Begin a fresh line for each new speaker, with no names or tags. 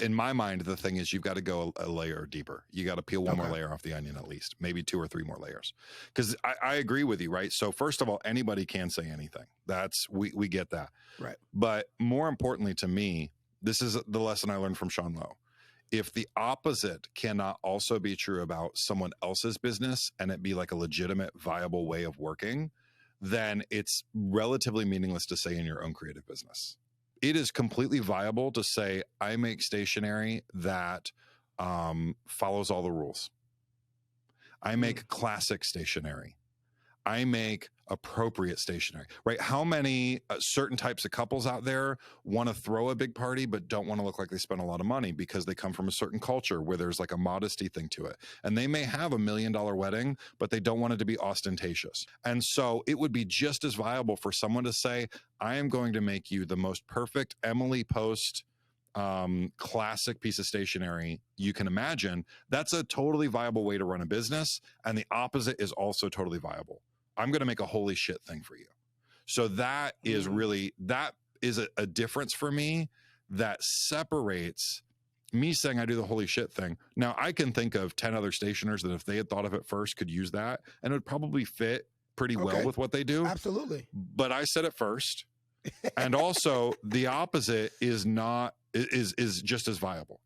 in my mind, the thing is you've got to go a layer deeper. You got to peel one more layer off the onion, at least maybe 2 or 3 more layers. Because I agree with you, right? So first of all, anybody can say anything. We get that.
Right.
But more importantly to me, this is the lesson I learned from Sean Lowe. If the opposite cannot also be true about someone else's business and it be like a legitimate, viable way of working, then it's relatively meaningless to say in your own creative business. It is completely viable to say, I make stationery that follows all the rules. I make classic stationery. I make appropriate stationery, right? How many certain types of couples out there want to throw a big party, but don't want to look like they spent a lot of money because they come from a certain culture where there's like a modesty thing to it. And they may have $1 million wedding, but they don't want it to be ostentatious. And so it would be just as viable for someone to say, I am going to make you the most perfect Emily Post classic piece of stationery you can imagine. That's a totally viable way to run a business. And the opposite is also totally viable. I'm going to make a holy shit thing for you. So that is really, that is a difference for me that separates me saying I do the holy shit thing. Now I can think of 10 other stationers that if they had thought of it first could use that and it would probably fit pretty well with what they do.
Absolutely.
But I said it first. And also the opposite is not, is just as viable.